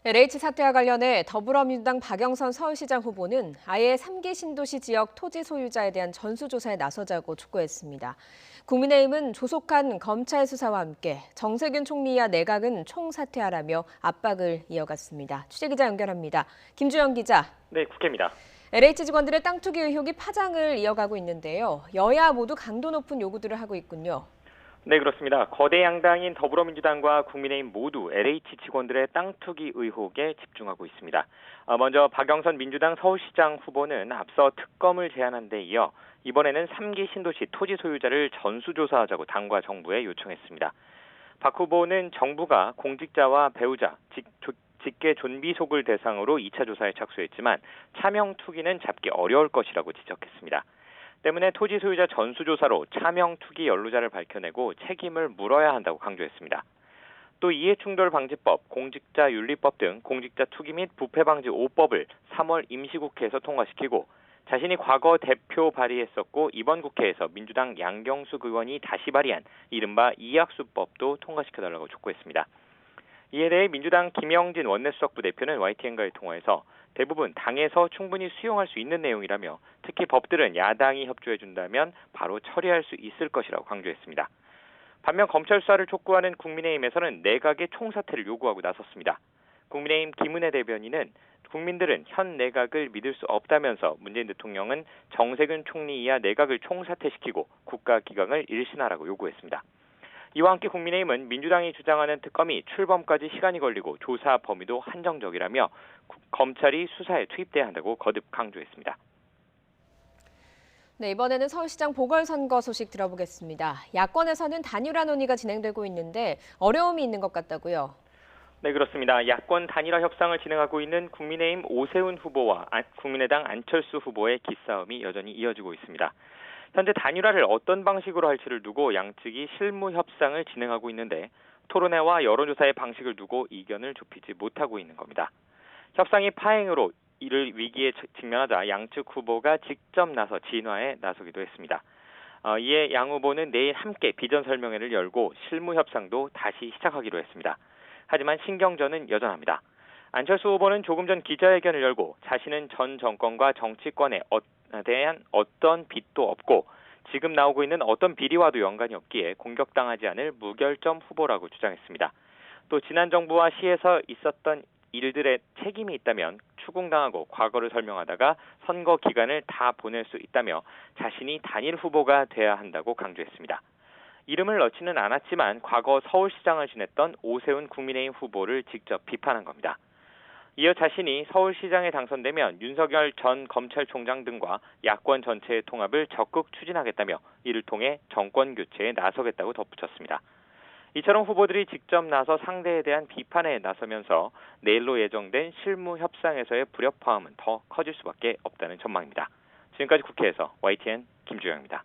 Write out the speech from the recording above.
LH 사태와 관련해 더불어민주당 박영선 서울시장 후보는 아예 3기 신도시 지역 토지 소유자에 대한 전수조사에 나서자고 촉구했습니다. 국민의힘은 조속한 검찰 수사와 함께 정세균 총리와 내각은 총사퇴하라며 압박을 이어갔습니다. 취재기자 연결합니다. 김주영 기자. 네, 국회입니다. LH 직원들의 땅 투기 의혹이 파장을 이어가고 있는데요. 여야 모두 강도 높은 요구들을 하고 있군요. 네, 그렇습니다. 거대 양당인 더불어민주당과 국민의힘 모두 LH 직원들의 땅 투기 의혹에 집중하고 있습니다. 먼저 박영선 민주당 서울시장 후보는 앞서 특검을 제안한 데 이어 이번에는 3기 신도시 토지 소유자를 전수조사하자고 당과 정부에 요청했습니다. 박 후보는 정부가 공직자와 배우자, 직계 존비속을 대상으로 2차 조사에 착수했지만 차명 투기는 잡기 어려울 것이라고 지적했습니다. 때문에 토지 소유자 전수조사로 차명 투기 연루자를 밝혀내고 책임을 물어야 한다고 강조했습니다. 또 이해충돌방지법, 공직자윤리법 등 공직자 투기 및 부패방지 5법을 3월 임시국회에서 통과시키고 자신이 과거 대표 발의했었고 이번 국회에서 민주당 양경숙 의원이 다시 발의한 이른바 이학수법도 통과시켜달라고 촉구했습니다. 이에 대해 민주당 김영진 원내수석 부대표는 YTN과의 통화에서 대부분 당에서 충분히 수용할 수 있는 내용이라며 특히 법들은 야당이 협조해준다면 바로 처리할 수 있을 것이라고 강조했습니다. 반면 검찰 수사를 촉구하는 국민의힘에서는 내각의 총사퇴를 요구하고 나섰습니다. 국민의힘 김은혜 대변인은 국민들은 현 내각을 믿을 수 없다면서 문재인 대통령은 정세균 총리 이하 내각을 총사퇴시키고 국가기강을 일신하라고 요구했습니다. 이와 함께 국민의힘은 민주당이 주장하는 특검이 출범까지 시간이 걸리고 조사 범위도 한정적이라며 검찰이 수사에 투입돼야 한다고 거듭 강조했습니다. 네, 이번에는 서울시장 보궐선거 소식 들어보겠습니다. 야권에서는 단일화 논의가 진행되고 있는데 어려움이 있는 것 같다고요? 네, 그렇습니다. 야권 단일화 협상을 진행하고 있는 국민의힘 오세훈 후보와 국민의당 안철수 후보의 기싸움이 여전히 이어지고 있습니다. 현재 단일화를 어떤 방식으로 할지를 두고 양측이 실무 협상을 진행하고 있는데 토론회와 여론조사의 방식을 두고 이견을 좁히지 못하고 있는 겁니다. 협상이 파행으로 이를 위기에 직면하자 양측 후보가 직접 나서 진화에 나서기도 했습니다. 이에 양 후보는 내일 함께 비전 설명회를 열고 실무 협상도 다시 시작하기로 했습니다. 하지만 신경전은 여전합니다. 안철수 후보는 조금 전 기자회견을 열고 자신은 전 정권과 정치권에 대한 어떤 빚도 없고 지금 나오고 있는 어떤 비리와도 연관이 없기에 공격당하지 않을 무결점 후보라고 주장했습니다. 또 지난 정부와 시에서 있었던 일들의 책임이 있다면 추궁당하고 과거를 설명하다가 선거 기간을 다 보낼 수 있다며 자신이 단일 후보가 돼야 한다고 강조했습니다. 이름을 넣지는 않았지만 과거 서울시장을 지냈던 오세훈 국민의힘 후보를 직접 비판한 겁니다. 이어 자신이 서울시장에 당선되면 윤석열 전 검찰총장 등과 야권 전체의 통합을 적극 추진하겠다며 이를 통해 정권 교체에 나서겠다고 덧붙였습니다. 이처럼 후보들이 직접 나서 상대에 대한 비판에 나서면서 내일로 예정된 실무 협상에서의 불협화음은 더 커질 수밖에 없다는 전망입니다. 지금까지 국회에서 YTN 김주영입니다.